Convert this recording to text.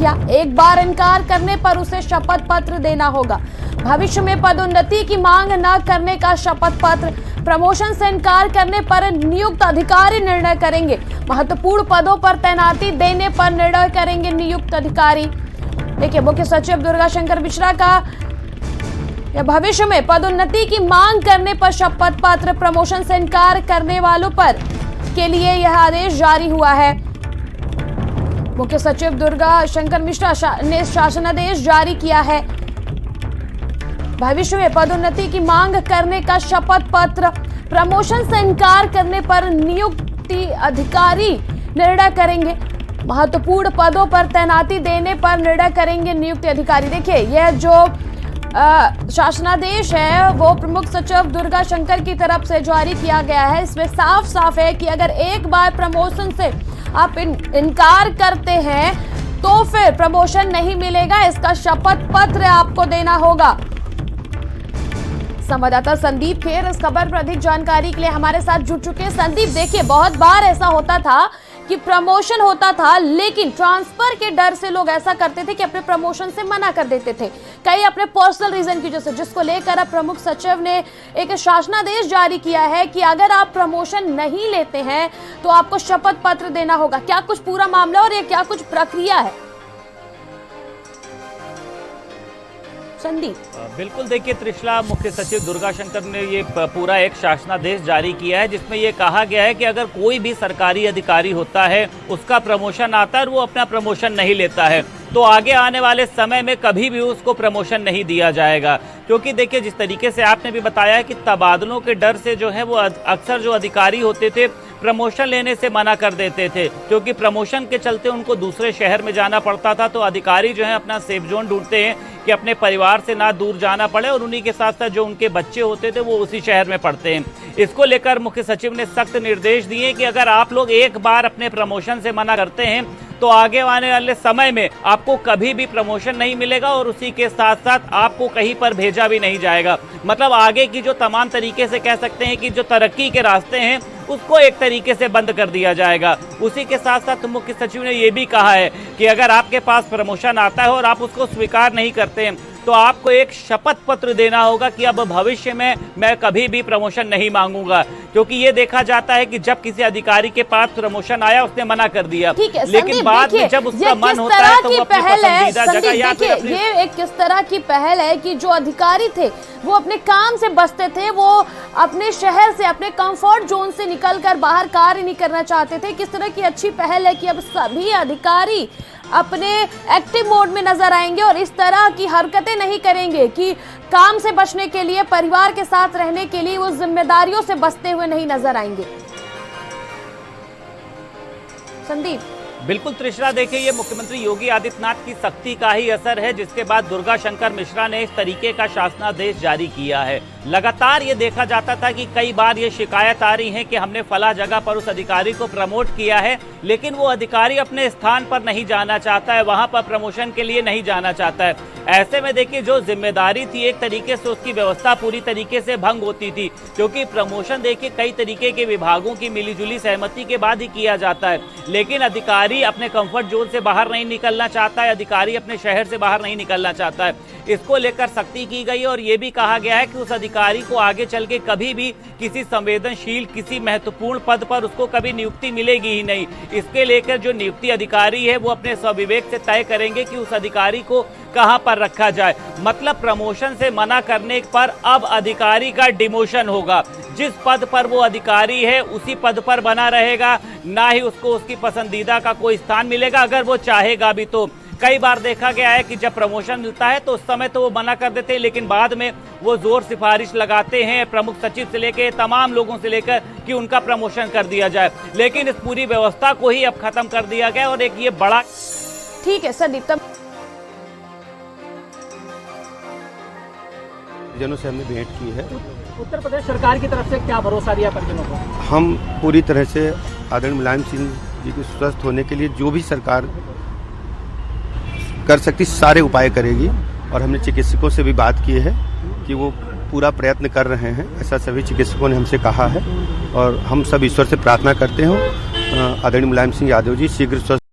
किया। एक बार इनकार करने पर उसे शपथ पत्र देना होगा। भविष्य में पदोन्नति की मांग न करने का शपथ पत्र, प्रमोशन से इनकार करने पर नियुक्त अधिकारी निर्णय करेंगे। महत्वपूर्ण पदों पर तैनाती देने पर निर्णय करेंगे नियुक्त अधिकारी। देखिए, मुख्य सचिव दुर्गा शंकर मिश्रा का भविष्य में पदोन्नति की मांग करने पर शपथ पत्र, प्रमोशन से इनकार करने वालों पर के लिए यह आदेश जारी हुआ है। मुख्य सचिव दुर्गा शंकर मिश्रा ने शासनादेश जारी किया है। भविष्य में पदोन्नति की मांग करने का शपथ पत्र, प्रमोशन से इनकार करने पर नियुक्ति अधिकारी निर्णय करेंगे। महत्वपूर्ण पदों पर तैनाती देने पर निर्णय करेंगे नियुक्त अधिकारी। देखिए, यह जो शासनादेश है वो प्रमुख सचिव दुर्गा शंकर की तरफ से जारी किया गया है। इसमें साफ साफ है कि अगर एक बार प्रमोशन से आप इनकार करते हैं तो फिर प्रमोशन नहीं मिलेगा। इसका शपथ पत्र आपको देना होगा। संवाददाता संदीप खेर इस खबर पर अधिक जानकारी के लिए हमारे साथ जुड़ चुके हैं। संदीप, देखिए, बहुत बार ऐसा होता था कि प्रमोशन होता था लेकिन ट्रांसफर के डर से लोग ऐसा करते थे कि अपने प्रमोशन से मना कर देते थे, कई अपने पर्सनल रीजन की वजह से, जिसको लेकर अब प्रमुख सचिव ने एक शासनादेश जारी किया है कि अगर आप प्रमोशन नहीं लेते हैं तो आपको शपथ पत्र देना होगा। क्या कुछ पूरा मामला और ये क्या कुछ प्रक्रिया है संदीप? बिल्कुल, देखिए त्रिशला, मुख्य सचिव दुर्गा शंकर ने ये पूरा एक शासनादेश जारी किया है जिसमें ये कहा गया है कि अगर कोई भी सरकारी अधिकारी होता है, उसका प्रमोशन आता है और वो अपना प्रमोशन नहीं लेता है तो आगे आने वाले समय में कभी भी उसको प्रमोशन नहीं दिया जाएगा। क्योंकि देखिए, जिस तरीके से आपने भी बताया है कि तबादलों के डर से जो है वो अक्सर जो अधिकारी होते थे प्रमोशन लेने से मना कर देते थे, क्योंकि प्रमोशन के चलते उनको दूसरे शहर में जाना पड़ता था। तो अधिकारी जो है अपना सेफ जोन ढूंढते हैं कि अपने परिवार से ना दूर जाना पड़े और उन्हीं के साथ साथ जो उनके बच्चे होते थे वो उसी शहर में पढ़ते हैं। इसको लेकर मुख्य सचिव ने सख्त निर्देश दिए कि अगर आप लोग एक बार अपने प्रमोशन से मना करते हैं तो आगे आने वाले समय में आपको कभी भी प्रमोशन नहीं मिलेगा और उसी के साथ साथ आपको कहीं पर भेजा भी नहीं जाएगा। मतलब आगे की जो तमाम तरीके से कह सकते हैं कि जो तरक्की के रास्ते हैं उसको एक तरीके से बंद कर दिया जाएगा। उसी के साथ साथ मुख्य सचिव ने यह भी कहा है कि अगर आपके पास प्रमोशन आता है और आप उसको स्वीकार नहीं करते हैं तो आपको एक शपथ पत्र देना होगा कि अब भविष्य में मैं कभी भी प्रमोशन नहीं मांगूंगा। क्योंकि ये देखा जाता है कि जब किसी अधिकारी के पास प्रमोशन आया उसने मना कर दिया, लेकिन बाद में जब उसका मन होता है तो वो अपनी पसंदीदा जगह या फिर ये एक किस तरह की पहल है कि जो अधिकारी थे वो अपने काम से बचते थे, वो अपने शहर से, अपने कंफर्ट जोन से निकलकर बाहर कार्य नहीं करना चाहते थे। किस तरह की अच्छी पहल है कि अब सभी अधिकारी अपने एक्टिव मोड में नजर आएंगे और इस तरह की हरकतें नहीं करेंगे कि काम से बचने के लिए, परिवार के साथ रहने के लिए वो जिम्मेदारियों से बचते हुए नहीं नजर आएंगे। संदीप, बिल्कुल त्रिशला, देखिए ये मुख्यमंत्री योगी आदित्यनाथ की सख्ती का ही असर है जिसके बाद दुर्गा शंकर मिश्रा ने इस तरीके का शासनादेश जारी किया है। लगातार ये देखा जाता था कि कई बार ये शिकायत आ रही है कि हमने फला जगह पर उस अधिकारी को प्रमोट किया है लेकिन वो अधिकारी अपने स्थान पर नहीं जाना चाहता है, वहां पर प्रमोशन के लिए नहीं जाना चाहता है। ऐसे में देखिए जो जिम्मेदारी थी एक तरीके से उसकी व्यवस्था पूरी तरीके से भंग होती थी, क्योंकि प्रमोशन देखिए कई तरीके के विभागों की मिलीजुली सहमति के बाद ही किया जाता है। लेकिन अधिकारी अपने कंफर्ट जोन से बाहर नहीं निकलना चाहता है, अधिकारी अपने शहर से बाहर नहीं निकलना चाहता है। इसको लेकर सख्ती की गई और ये भी कहा गया है कि उस अधिकारी को आगे चल के कभी भी किसी संवेदनशील, किसी महत्वपूर्ण पद पर उसको कभी नियुक्ति मिलेगी ही नहीं। इसके लेकर जो नियुक्ति अधिकारी है वो अपने स्वविवेक से तय करेंगे कि उस अधिकारी को कहां पर रखा जाए। मतलब प्रमोशन से मना करने पर अब अधिकारी का डिमोशन होगा। जिस पद पर वो अधिकारी है उसी पद पर बना रहेगा, ना ही उसको उसकी पसंदीदा का कोई स्थान मिलेगा अगर वो चाहेगा भी तो। कई बार देखा गया है कि जब प्रमोशन मिलता है तो उस समय तो वो मना कर देते हैं लेकिन बाद में वो जोर सिफारिश लगाते हैं प्रमुख सचिव से लेकर तमाम लोगों से लेकर कि उनका प्रमोशन कर दिया जाए। लेकिन इस पूरी व्यवस्था को ही अब खत्म कर दिया गया और एक ये बड़ा। ठीक है संदीप, तब परिजनों से हमने भेंट की है। उत्तर प्रदेश सरकार की तरफ से क्या भरोसा दिया परिजनों को? हम पूरी तरह से आदरणीय मुलायम सिंह जी के स्वस्थ होने के लिए जो भी सरकार कर सकती सारे उपाय करेगी और हमने चिकित्सकों से भी बात की है कि वो पूरा प्रयत्न कर रहे हैं, ऐसा सभी चिकित्सकों ने हमसे कहा है और हम सब ईश्वर से प्रार्थना करते हैं आदरणीय मुलायम सिंह यादव जी शीघ्र स्वस्थ